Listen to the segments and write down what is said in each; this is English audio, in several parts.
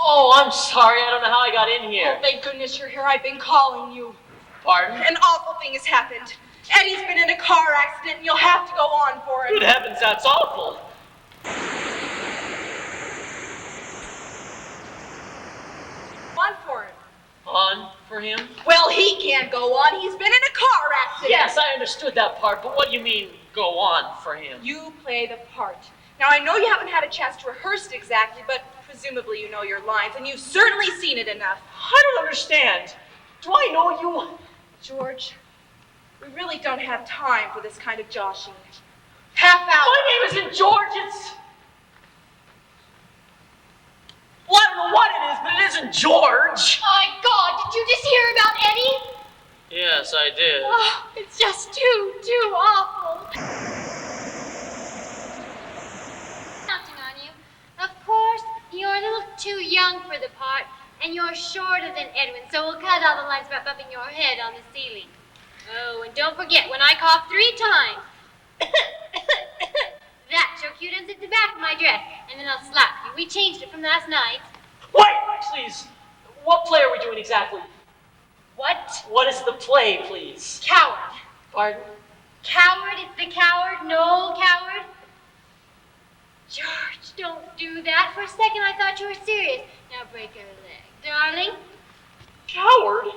Oh, I'm sorry. I don't know how I got in here. Oh, thank goodness you're here. I've been calling you. Pardon? An awful thing has happened. Eddie's been in a car accident, and you'll have to go on for it. Good heavens, that's awful. On for it. On for him? Well, he can't go on. He's been in a car accident. Yes, I understood that part, but what do you mean, go on for him? You play the part. Now, I know you haven't had a chance to rehearse it exactly, but presumably you know your lines, and you've certainly seen it enough. I don't understand. Do I know you? George, we really don't have time for this kind of joshing. Half hour. My name isn't George, it's... Well, I don't know what it is, but it isn't George. My God, did you just hear about Eddie? Yes, I did. Oh, it's just too awful. Counting on you. Of course, you're a little too young for the part, and you're shorter than Edwin, so we'll cut all the lines about bumping your head on the ceiling. Oh, and don't forget, when I cough 3 times, that choke you into the back of my dress, and then I'll slap you. We changed it from last night. Wait, please. What play are we doing exactly? What? What is the play, please? Coward. Pardon? Coward? It's the coward? No coward? George, don't do that. For a second I thought you were serious. Now break her leg. Darling? Coward?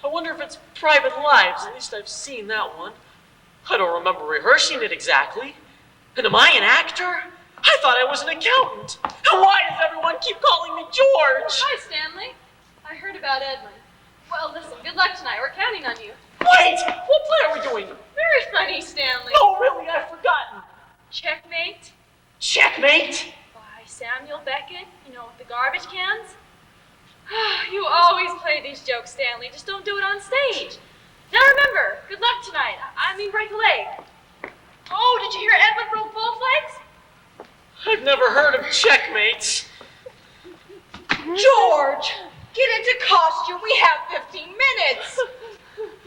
I wonder if it's Private Lives. At least I've seen that one. I don't remember rehearsing it exactly. And am I an actor? I thought I was an accountant. And why does everyone keep calling me George? Hi, Stanley. I heard about Edwin. Well, listen, good luck tonight. We're counting on you. Wait! What play are we doing? Very funny, Stanley. Oh, really? I've forgotten. Checkmate Checkmate? by Samuel Beckett. You know, with the garbage cans. You always play these jokes, Stanley. Just don't do it on stage. Now remember, good luck tonight. I mean, break a leg. Oh, did you hear Edwin broke Bowflex? I've never heard of checkmates. George, get into costume. We have 15 minutes.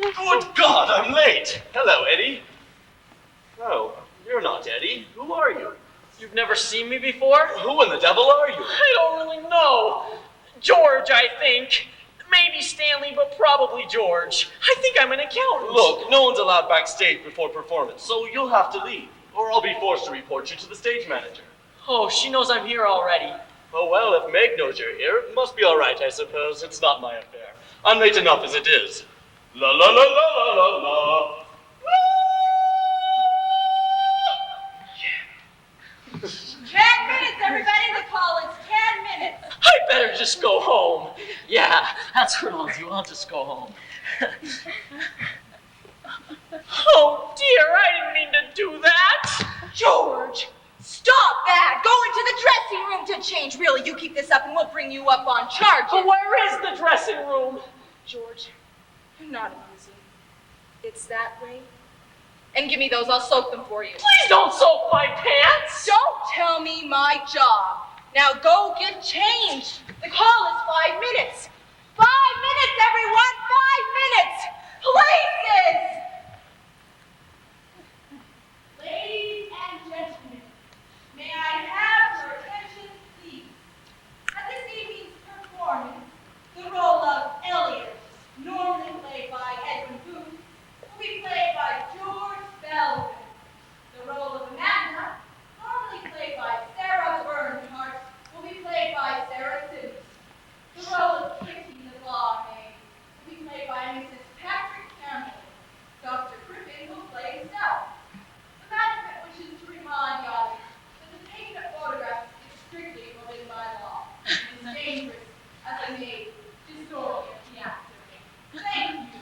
Good God, I'm late. Hello, Eddie. Oh, you're not Eddie. Who are you? You've never seen me before? Who in the devil are you? I don't really know. George, I think. Maybe Stanley, but probably George. I think I'm an accountant. Look, no one's allowed backstage before performance, so you'll have to leave, or I'll be forced to report you to the stage manager. Oh, she knows I'm here already. Oh, well, if Meg knows you're here, it must be all right, I suppose. It's not my affair. I'm late enough as it is. La la la la la la la. 10 minutes, everybody. The call is 10 minutes. I better just go home. Yeah, that's what I'll do. I'll just go home. Oh, dear, I didn't mean to do that. George, stop that. Go into the dressing room to change. Really, you keep this up and we'll bring you up on charges. But where is the dressing room? George, you're not amusing. It's that way. And give me those. I'll soak them for you. Please don't soak my pants. Don't tell me my job. Now go get changed. The call is 5 minutes. 5 minutes, everyone. 5 minutes. Places. Ladies and gentlemen, may I have your attention, please? At this evening's performance, the role of Elliot, normally played by Edwin Booth, will be played by George Belvin. The role of Amanda, normally played by Sarah Bernhardt, will be played by Sarah Simmons. The role of Kitty the barmaid will be played by Mrs. Patrick Campbell. Dr. Crippen will play himself. The management wishes to remind the audience that the taking of photographs is strictly forbidden by law. It is dangerous as a maid, distorting the actor. Thank you.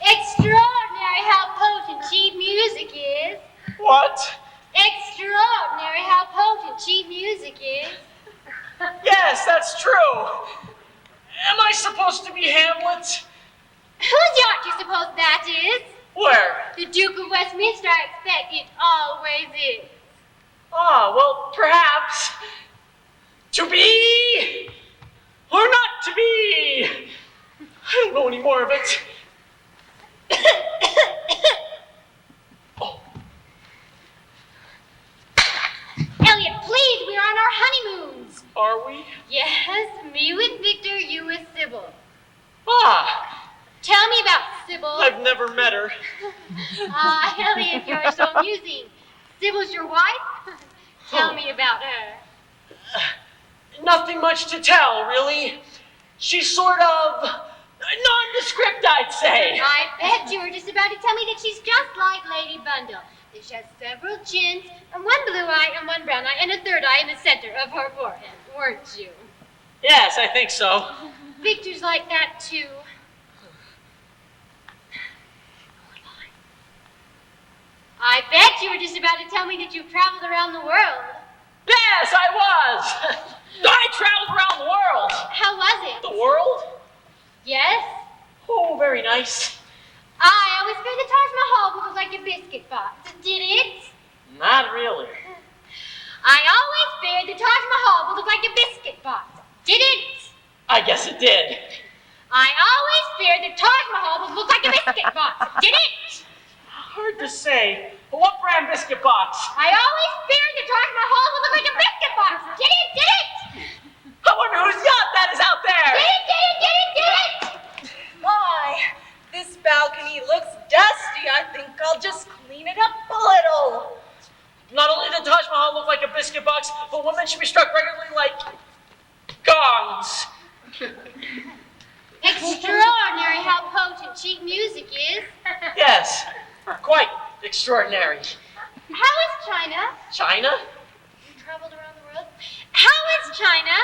Extraordinary how potent cheap music is. What? Extraordinary how potent cheap music is. Yes, that's true. Am I supposed to be Hamlet? Whose yacht do you suppose that is? Where? The Duke of Westminster, I expect it always is. Ah, well, perhaps. To be Me with Victor, you with Sybil. Ah, Tell me about Sybil. I've never met her. Elliot, you're so amusing. Sybil's your wife? Tell me about her. Nothing much to tell, really. She's sort of nondescript, I'd say. I bet you were just about to tell me that she's just like Lady Bundle. That she has several chins, and one blue eye, and one brown eye, and a third eye in the center of her forehead, weren't you? Yes, I think so. Victor's like that, too. I bet you were just about to tell me that you've traveled around the world. Yes, I was. I traveled around the world. How was it? The world? Yes? Oh, very nice. I always feared the Taj Mahal would look like a biscuit box. Did it? Not really. I always feared the Taj Mahal would look like a biscuit box. Did it? I guess it did. I always feared the Taj Mahal would look like a biscuit box. Did it? Hard to say. What brand biscuit box? I always feared the Taj Mahal would look like a biscuit box. Did it? Did it? I wonder whose yacht that is out there. Did it? Did it? Did it? Did it? My, this balcony looks dusty. I think I'll just clean it up a little. Not only did Taj Mahal look like a biscuit box, but women should be struck regularly like gongs. Extraordinary how potent cheap music is. Yes, quite extraordinary. How is China? China? You traveled around the world. How is China?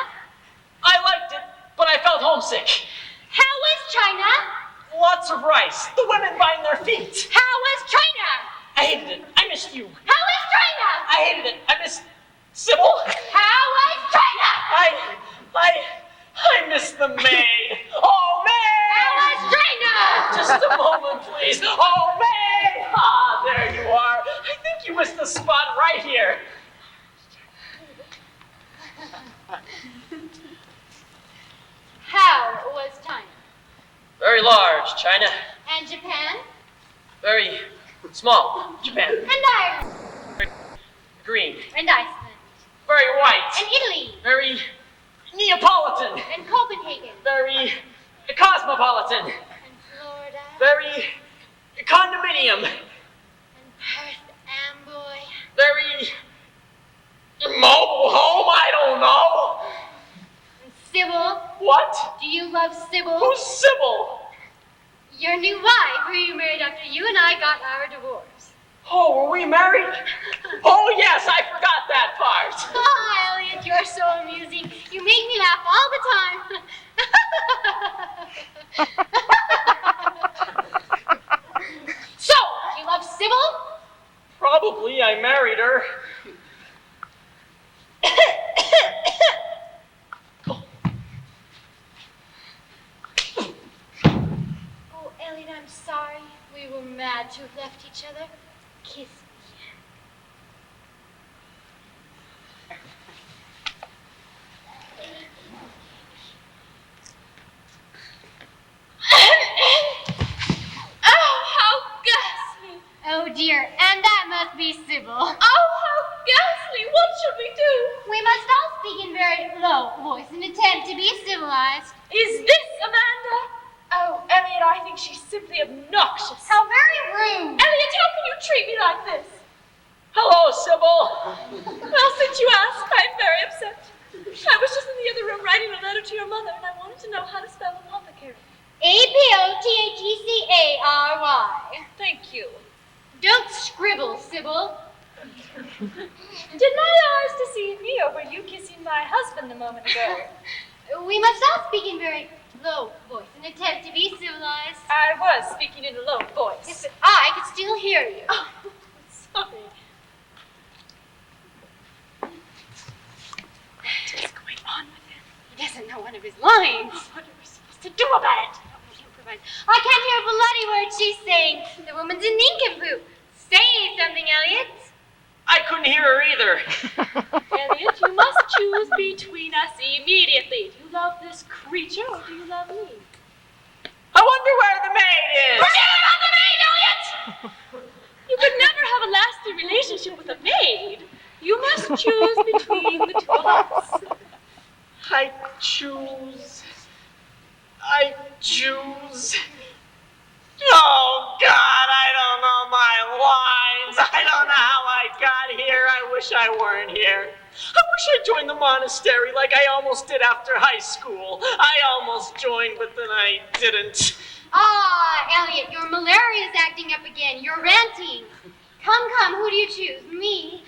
I liked it, but I felt homesick. How is China? Lots of rice. The women bind their feet. How is China? I hated it. I missed you. How is China? I hated it. I missed Sybil. How is China? I miss the maid. Oh, maid! How is China? Just a moment, please. Oh, maid! Ah, there you are. I think you missed the spot right here. How was China? Very large, China. And Japan? Very small, Japan. And Ireland? Green. And Iceland? Very white. And Italy? Very Neapolitan. And Copenhagen? Very cosmopolitan. And Florida? Very condominium. And Perth Amboy? Very mobile home, I don't know. And Sybil? What? Do you love Sybil? Who's Sybil? Your new wife, who you married after you and I got our divorce. Oh, were we married? Oh, yes, I forgot that part. Oh, Elliot, you're so amusing. You make me laugh all the time. So, you love Sybil? Probably I married her. Oh, Elliot, I'm sorry. We were mad to have left each other. Kiss me. Oh, how ghastly! Oh, dear, and that must be Sybil. Oh, how ghastly! What should we do? We must all speak in very low voice and attempt to be civilized. Is this Amanda? Oh, Elliot, I think she's simply obnoxious. How very rude. Elliot, how can you treat me like this? Hello, Sybil. Well, since you ask, I'm very upset. I was just in the other room writing a letter to your mother, and I wanted to know how to spell apothecary. Apothecary. Thank you. Don't scribble, Sybil. Did my eyes deceive me, or were you kissing my husband a moment ago? We must all speak in very low voice and attempt to be civilized. I was speaking in a low voice. Yes, but I could still hear you. Oh, sorry. What is going on with him? He doesn't know one of his lines. What are we supposed to do about it? I can't hear a bloody word she's saying. The woman's a nincompoop. Say something, Elliot. I couldn't hear her either. Elliot, you must choose between us immediately. Do you love this creature, or do you love me? I wonder where the maid is. Forget about the maid, Elliot! You could never have a lasting relationship with a maid. You must choose between the two of us. I choose. I choose. Oh, God, I don't know my lines. I don't know how I got here. I wish I weren't here. I wish I joined the monastery like I almost did after high school. I almost joined, but then I didn't. Ah, Elliot, your malaria is acting up again. You're ranting. Come, who do you choose? Me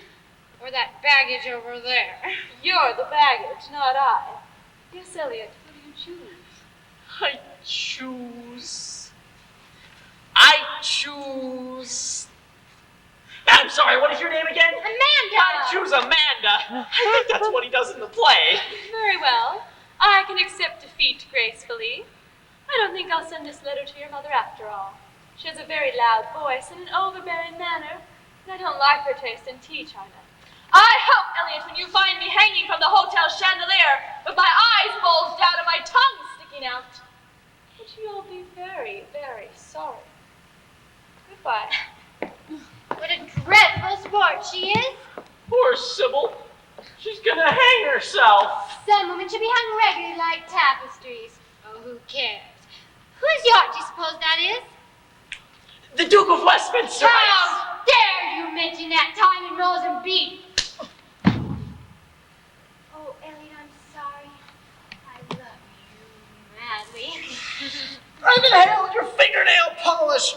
or that baggage over there? You're the baggage, not I. Yes, Elliot, who do you choose? I choose. I'm sorry, what is your name again? Amanda! I choose Amanda. I think that's what he does in the play. Very well. I can accept defeat gracefully. I don't think I'll send this letter to your mother after all. She has a very loud voice and an overbearing manner, and I don't like her taste in tea china. I hope, Elliot, when you find me hanging from the hotel chandelier with my eyes bulged out and my tongue sticking out, that you'll be very, very sorry. Goodbye. What a dreadful sport she is. Poor Sybil. She's gonna hang herself. Some women should be hung regularly like tapestries. Oh, who cares? Whose yacht do you suppose that is? The Duke of Westminster. How dare you mention that time in Mozambique? Oh, Elliot, I'm sorry. I love you madly. I've inhaled your fingernail polish.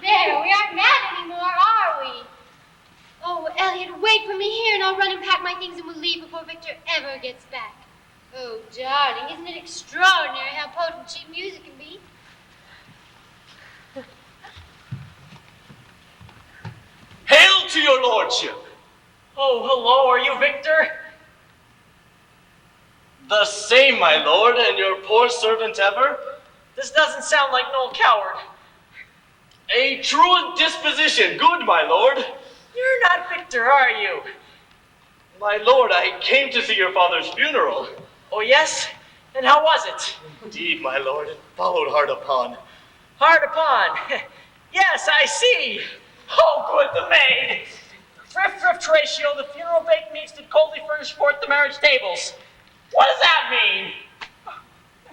There, we aren't mad anymore, are we? Oh, Elliot, wait for me here and I'll run and pack my things and we'll leave before Victor ever gets back. Oh, darling, isn't it extraordinary how potent cheap music can be? Hail to your lordship! Oh, hello, are you Victor? The same, my lord, and your poor servant ever? This doesn't sound like Noel Coward. A truant disposition, good, my lord. You're not Victor, are you? My lord, I came to see your father's funeral. Oh, yes? And how was it? Indeed, my lord, it followed hard upon. Hard upon. Yes, I see. Oh, good, the maid. Thrift ratio, the funeral baked meats did coldly furnish forth the marriage tables. What does that mean?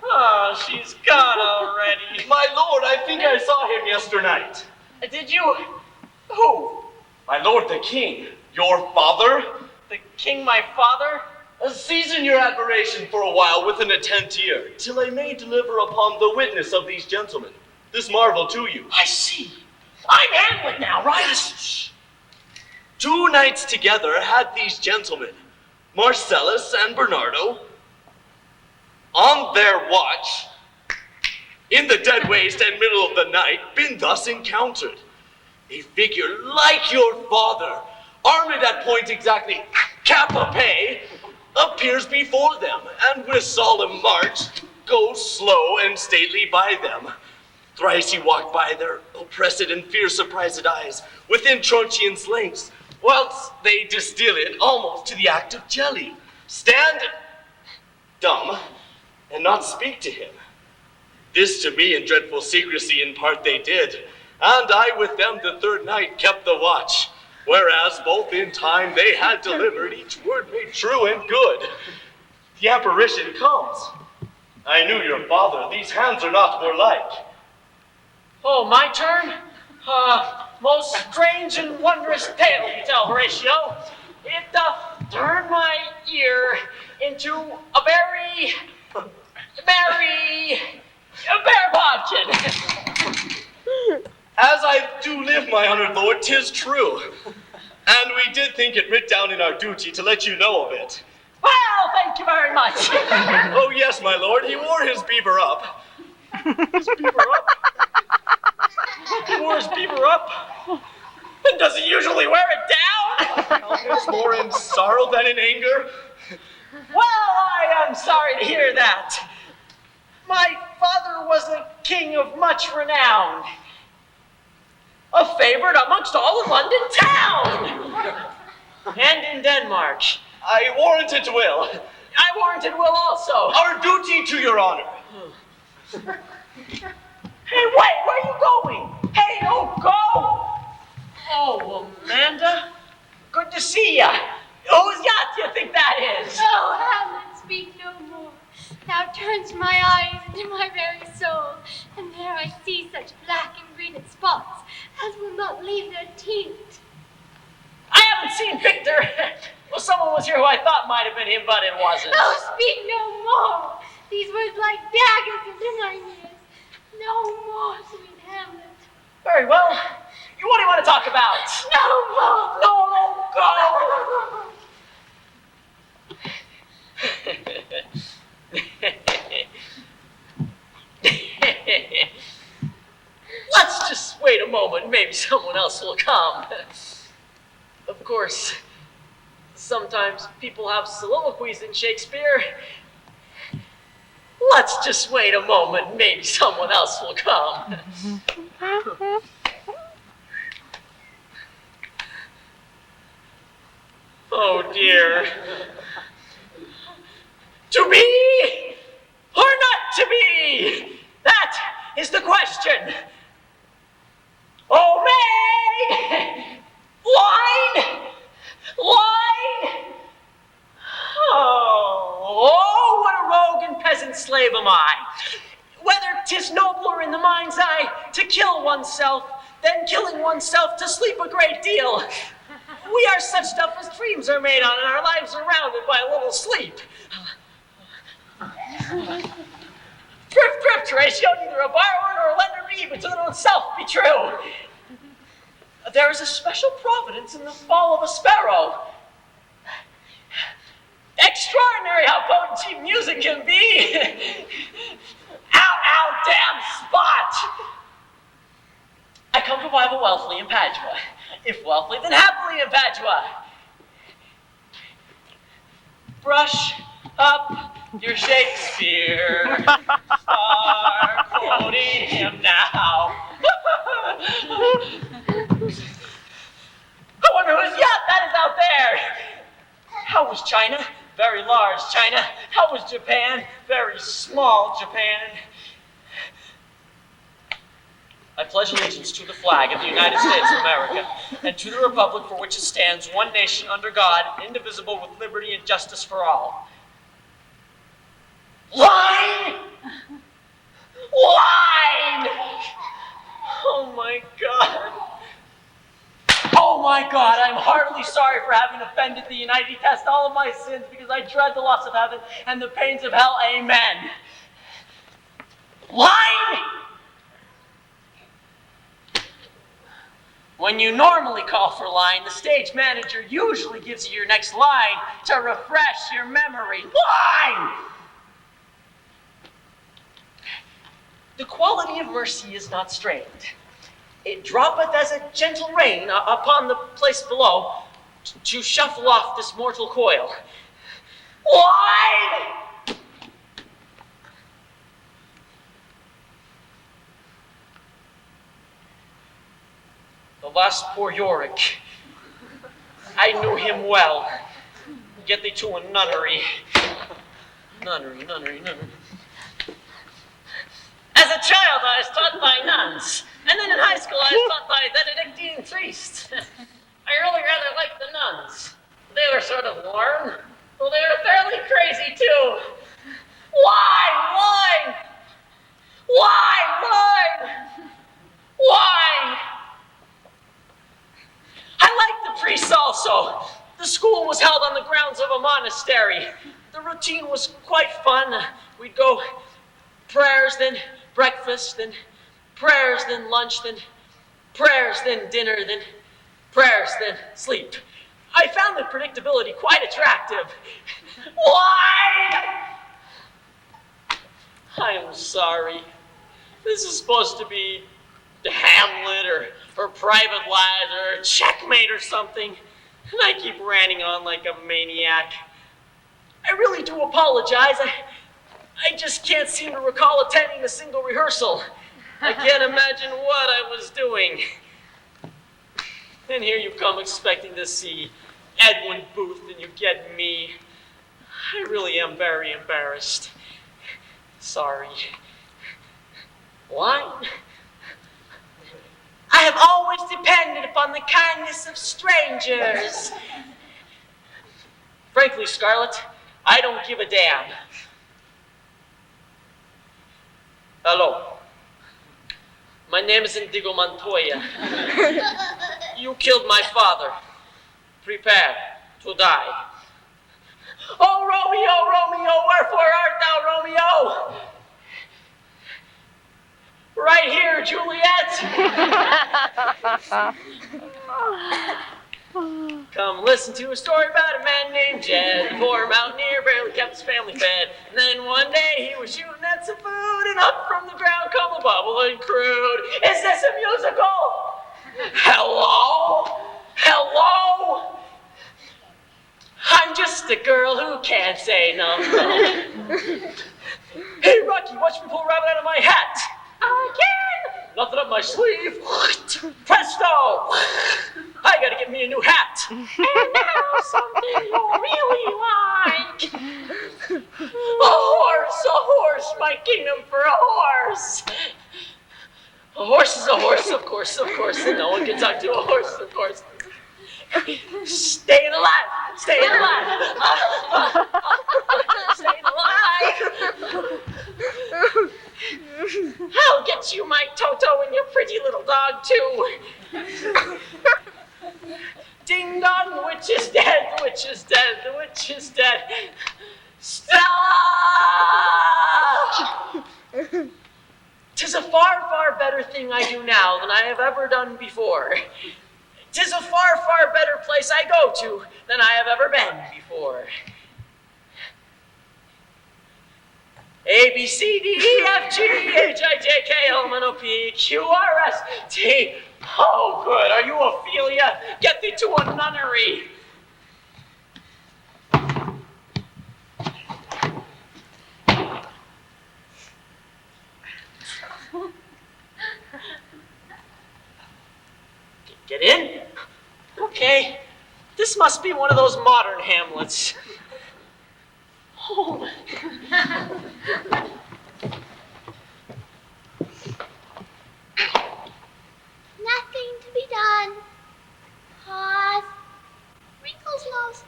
Oh, she's gone already. My lord, I think I saw him yesternight. Did you? Who? My lord, the king, your father? The king, my father? Season your admiration for a while with an attent ear, till I may deliver upon the witness of these gentlemen this marvel to you. I see. I'm Hamlet now, right? Shh. 2 nights together had these gentlemen, Marcellus and Bernardo, on their watch, in the dead waste and middle of the night, been thus encountered. A figure like your father, armed at point exactly cap a pay, appears before them, and with solemn march goes slow and stately by them. Thrice he walked by their oppressed and fear-surprised eyes, within truncheon's lengths, whilst they distill it almost to the act of jelly. Stand dumb, and not speak to him. This to me in dreadful secrecy in part they did, and I with them the 3rd night kept the watch, whereas both in time they had delivered, each word made true and good. The apparition comes. I knew your father, these hands are not more like. Oh, my turn? Most strange and wondrous tale you tell, Horatio. It turned my ear into a very bear bodkin. As I do live, my honored lord, 'tis true. And we did think it writ down in our duty to let you know of it. Well, thank you very much. Oh yes, my lord, he wore his beaver up. His beaver up? He wore his beaver up? And does he usually wear it down? It's more in sorrow than in anger. Well, I am sorry to hear that. My father was a king of much renown. A favorite amongst all of London town. And in Denmark. I warrant it will. I warranted will also. Our duty to your honor. Hey, wait, where are you going? Hey, don't go! Oh, Amanda, good to see ya. Whose yacht do you think that is? Oh, Hamlet, speak no more. Thou turns my eyes into my very soul, and there I see such black and green spots as will not leave their tint. I haven't seen Victor. Well, someone was here who I thought might have been him, but it wasn't. Oh, speak no more. These words like daggers into my ears. No more, sweet Hamlet. Very well. What do you want to talk about? No more. No, go! Let's just wait a moment. Maybe someone else will come. Of course, sometimes people have soliloquies in Shakespeare. Let's just wait a moment. Maybe someone else will come. Oh dear. To be or not to be? That is the question. Oh, May! Line! Line! Oh, what a rogue and peasant slave am I. Whether 'tis nobler in the mind's eye to kill oneself than killing oneself to sleep a great deal. We are such stuff as dreams are made on, and our lives are rounded by a little sleep. Thrift, thrift, Horatio, neither a borrower nor a lender be, but to their own self be true. There is a special providence in the fall of a sparrow. Extraordinary how potent cheap music can be. Ow, ow, damn spot. I come to rival wealthily in Padua. If wealthily, then happily in Padua. Brush up your Shakespeare. Start quoting him now. I wonder whose yacht that is out there. How was China? Very large China. How was Japan? Very small Japan. I pledge allegiance to the flag of the United States of America and to the republic for which it stands, one nation under God, indivisible, with liberty and justice for all. Line! Line! Oh my God. Oh my God, I'm heartily sorry for having offended thee, and I detest all of my sins because I dread the loss of heaven and the pains of hell. Amen. Line! When you normally call for line, the stage manager usually gives you your next line to refresh your memory. Line! The quality of mercy is not strained. It droppeth as a gentle rain upon the place below to shuffle off this mortal coil. Line! Alas, poor Yorick. I knew him well. Get thee to a nunnery. Nunnery. As a child, I was taught by nuns. And then in high school, I was taught by Benedictine priests. I really rather liked the nuns. They were sort of warm. Well, they were fairly crazy, too. Why? I liked the priests also. The school was held on the grounds of a monastery. The routine was quite fun. We'd go prayers, then breakfast, then prayers, then lunch, then prayers, then dinner, then prayers, then sleep. I found the predictability quite attractive. Why? I am sorry. This is supposed to be Hamlet or Private Lives or Checkmate or something, and I keep ranting on like a maniac. I really do apologize. I just can't seem to recall attending a single rehearsal. I can't imagine what I was doing. And here you come expecting to see Edwin Booth and you get me. I really am very embarrassed. Sorry. Wine? I have always depended upon the kindness of strangers. Frankly, Scarlett, I don't give a damn. Hello. My name is Indigo Montoya. You killed my father. Prepare to die. Oh, Romeo, Romeo, wherefore art thou, Romeo? Right here, Juliet. Come listen to a story about a man named Jed. The poor mountaineer barely kept his family fed. And then one day he was shooting at some food, and up from the ground come a bubbling crude. Is this a musical? Hello? Hello? I'm just a girl who can't say no. Hey, Rocky, watch me pull a rabbit out of my hat. Again? Nothing up my sleeve. Presto! I gotta get me a new hat. And now something you really like. A horse, my kingdom for a horse. A horse is a horse, of course, and no one can talk to a horse, of course. Staying alive, staying alive. Staying alive. I'll get you, my Toto, and your pretty little dog, too. Ding dong, the witch is dead, the witch is dead, the witch is dead. Stella! 'Tis a far, far better thing I do now than I have ever done before. 'Tis a far, far better place I go to than I have ever been before. A, B, C, D, E, F, G, H, I, J, K, L, M, N, O, P, Q, R, S, T. Oh, good. Are you Ophelia? Get thee to a nunnery. Get in? Okay. This must be one of those modern Hamlets. Oh. Nothing to be done. Pause. Wrinkles nose.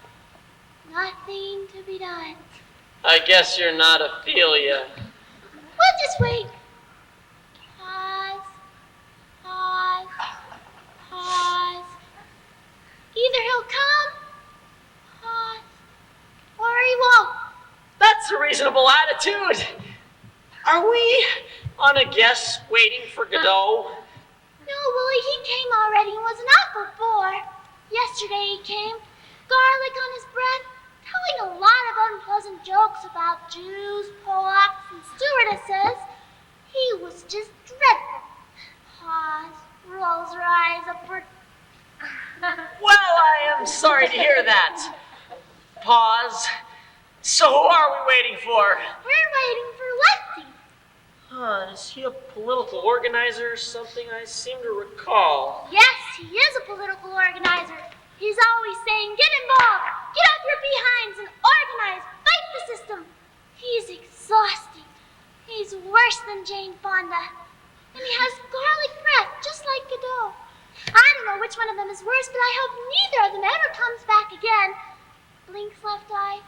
Nothing to be done. I guess you're not Ophelia. We'll just wait. Pause. Pause. Pause. Either he'll come, pause, or he won't. That's a reasonable attitude. Are we on a guess waiting for Godot? No, Willie, he came already and wasn't up before. Yesterday he came, garlic on his breath, telling a lot of unpleasant jokes about Jews, Polacks, and stewardesses. He was just dreadful. Pause, rolls her eyes upward. Well, I am sorry to hear that. Pause. So who are we waiting for? We're waiting for Lefty. Is he a political organizer or something? I seem to recall. Yes, he is a political organizer. He's always saying, get involved, get off your behinds and organize, fight the system. He's exhausting. He's worse than Jane Fonda. And he has garlic breath, just like Godot. I don't know which one of them is worse, but I hope neither of them ever comes back again. Blinks left eye,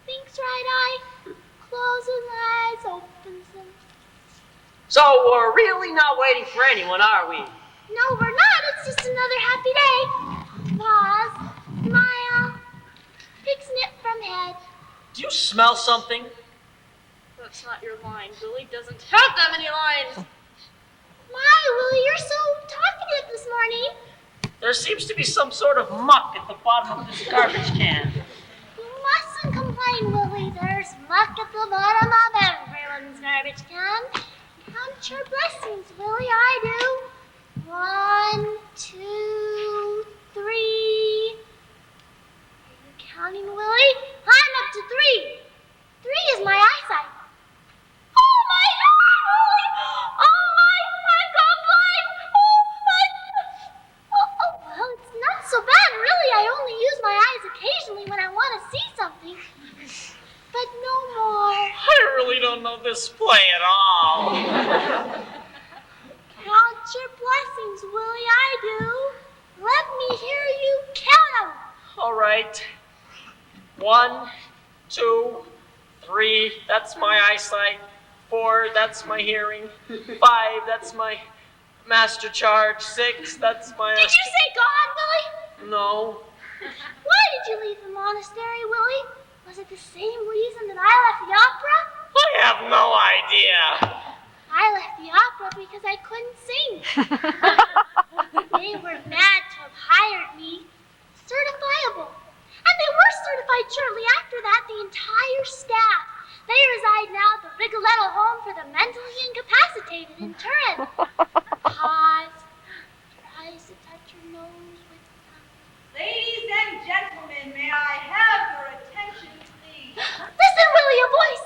thinks right eye, closes eyes, opens them. So we're really not waiting for anyone, are we? No, we're not. It's just another happy day. Pause, smile, pick snip from head. Do you smell something? That's not your line. Billy doesn't have that many lines. My, Willie, you're so talkative this morning. There seems to be some sort of muck at the bottom of this garbage can. You mustn't complain, Willie. There's muck at the bottom of everyone's garbage can. Count your blessings, Willie. I do. 1, 2, 3. Are you counting, Willie? I'm up to 3. 3 is my eyesight. Oh my God, Willie! Oh my! I've gone blind. Oh, well, it's not so bad, really. I only use my eyes occasionally when I want to see something. But no more. I really don't know this play at all. want your blessings, Willie, I do. Let me hear you count 'em. All right. 1, 2, 3, that's my eyesight. 4, that's my hearing. 5, that's my master charge. 6, that's my... Did you say God, Willie? No. Why did you leave the monastery, Willie? Was it the same reason that I left the opera? I have no idea. I left the opera because I couldn't sing. They were mad to have hired me. Certifiable. And they were certified shortly after that, the entire staff. They reside now at the Rigoletto Home for the Mentally Incapacitated in Turin. Pause. Tries to touch your nose with tongue. Ladies and gentlemen, may I have your attention, please? Listen, Willie, a voice.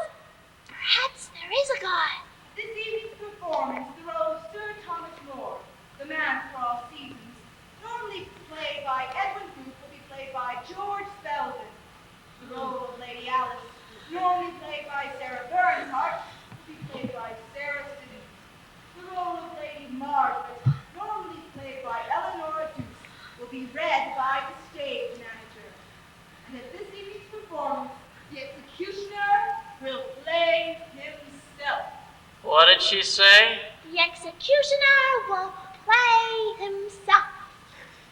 Perhaps there is a God. This evening's performance, the role of Sir Thomas More, the man for all seasons, normally played by Edwin Booth, will be played by George Spelden. The role of Lady Alice, normally played by Sarah Bernhardt, will be played by Sarah Siddons. The role of Lady Margaret, normally played by Eleanor Deuce, will be read by the stage manager. And at this evening's performance, the executioner will play himself. What did she say? The executioner will play himself.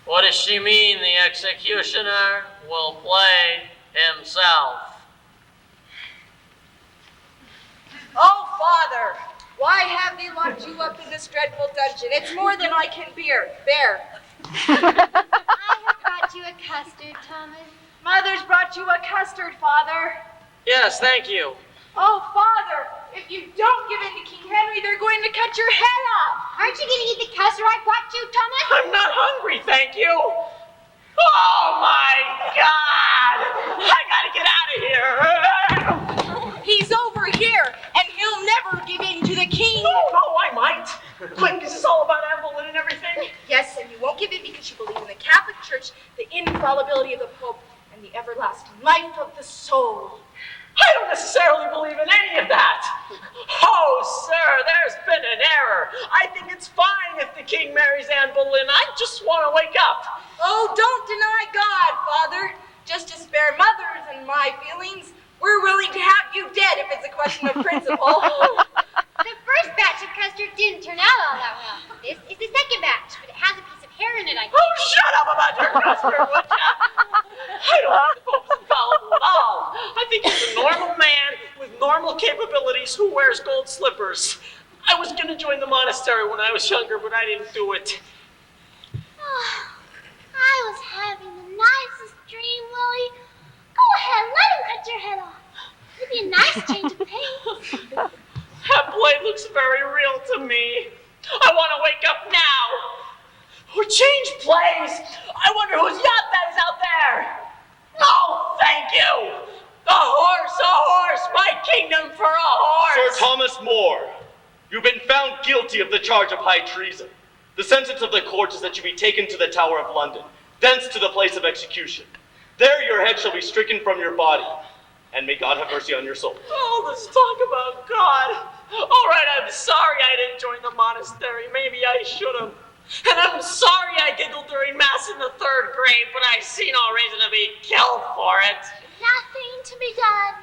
What does she mean, the executioner will play himself? Oh, Father, why have they locked you up in this dreadful dungeon? It's more than I can bear. I have brought you a custard, Thomas. Mother's brought you a custard, Father. Yes, thank you. Oh, Father, if you don't give in to King Henry, they're going to cut your head off. Aren't you going to eat the custard I brought you, Thomas? I'm not hungry, thank you. Oh my God! I gotta get out of here. He's over here, and he'll never give in to the king. Oh, I might. Like, is this all about Anne Boleyn and everything? Yes, and you won't give in because you believe in the Catholic Church, the infallibility of the Pope, and the everlasting life of the soul. I don't necessarily believe in any of that. Oh, sir, there's been an error. I think it's fine if the king marries Anne Boleyn. I just want to wake up. Oh, don't deny God, Father. Just to spare mother's and my feelings, we're willing to have you dead if it's a question of principle. The first batch of custard didn't turn out all that well. This is the second batch, but it has a piece of hair in it, I think. Oh, shut up about your custard, would ya? I don't think the Pope's infallible at all. I think he's a normal man with normal capabilities who wears gold slippers. I was going to join the monastery when I was younger, but I didn't do it. Oh, I was having the nicest dream, Willie. Go ahead, let him cut your head off. It'd be a nice change of pace. That blade looks very real to me. I want to wake up now. Or change plays. I wonder whose yacht that is out there. Oh, thank you. A horse, my kingdom for a horse. Sir Thomas More, you've been found guilty of the charge of high treason. The sentence of the court is that you be taken to the Tower of London, thence to the place of execution. There your head shall be stricken from your body, and may God have mercy on your soul. All this talk about God. All right, I'm sorry I didn't join the monastery. Maybe I should have. And I'm sorry I giggled during Mass in the 3rd grade, but I see no reason to be killed for it. Nothing to be done.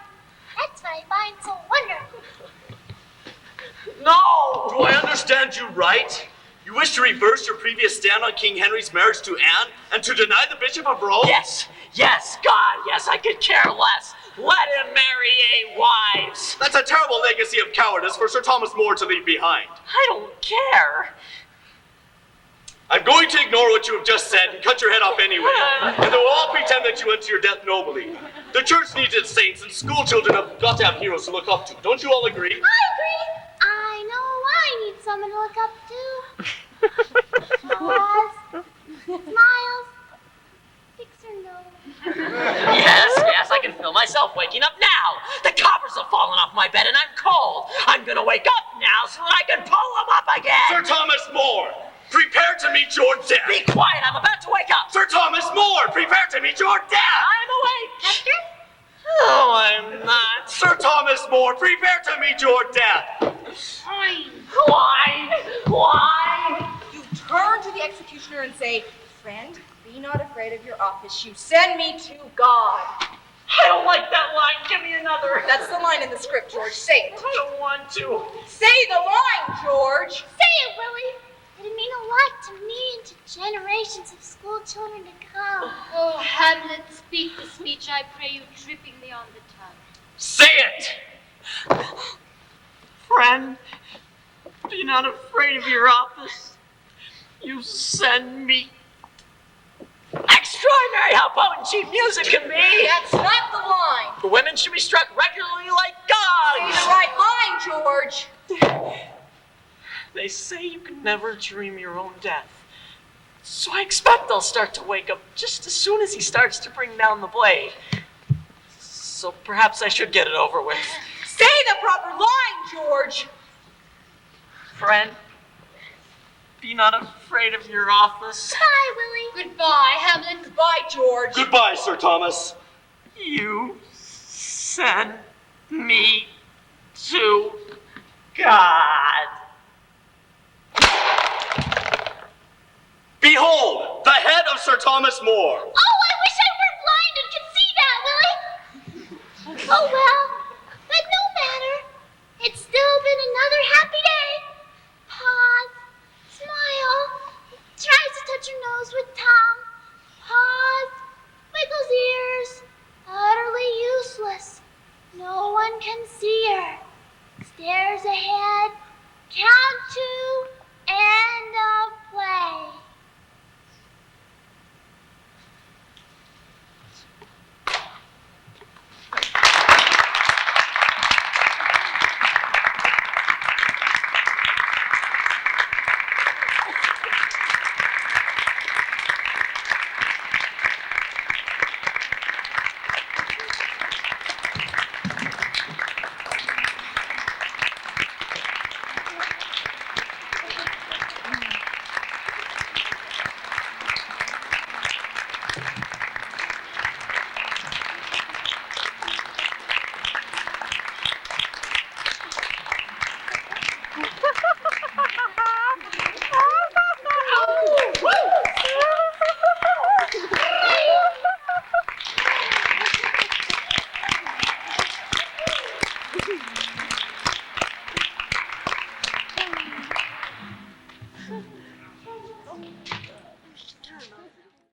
That's what I find so wonderful. No! Do I understand you right? You wish to reverse your previous stand on King Henry's marriage to Anne and to deny the Bishop of Rome? Yes, God, yes, I could care less. Let him marry 8 wives. That's a terrible legacy of cowardice for Sir Thomas More to leave behind. I don't care. I'm going to ignore what you have just said and cut your head off anyway. And then we'll all pretend that you went to your death nobly. The church needs its saints, and school children have got to have heroes to look up to. Don't you all agree? I agree. I know I need someone to look up to. Pause. Smiles. Fix her nose. Yes, I can feel myself waking up now. The covers have fallen off my bed and I'm cold. I'm gonna wake up now so that I can pull them up again. Sir Thomas More, prepare to meet your death. Be quiet, I'm about to wake up. Sir Thomas More, prepare to meet your death. I'm awake. Hector? Oh, I'm not. Sir Thomas More, prepare to meet your death. Why? executioner and say, "Friend, be not afraid of your office. You send me to God." I don't like that line. Give me another. That's the line in the script, George. Say it. I don't want to. Say the line, George. Say it, Willie. It'd mean a lot to me and to generations of school children to come. Oh, Hamlet, speak the speech, I pray you, drippingly on the tongue. Say it! Friend, be not afraid of your office. You send me. Extraordinary how potent cheap music can be. That's not the line. The women should be struck regularly like Say dogs. the right line, George. They say you can never dream your own death. So I expect they'll start to wake up just as soon as he starts to bring down the blade. So perhaps I should get it over with. Say the proper line, George. Friend, be not afraid of your office. Bye, Willie. Goodbye, Hamlet. Goodbye, George. Goodbye, Sir Thomas. You send me to God. Behold, the head of Sir Thomas More. Oh, I wish I were blind and could see that, Willie. Oh, well, but no matter. It's still been another happy day. Pause, smile, tries to touch her nose with tongue. Pause, wiggles ears. Utterly useless. No one can see her. Stares ahead. Count to end of play.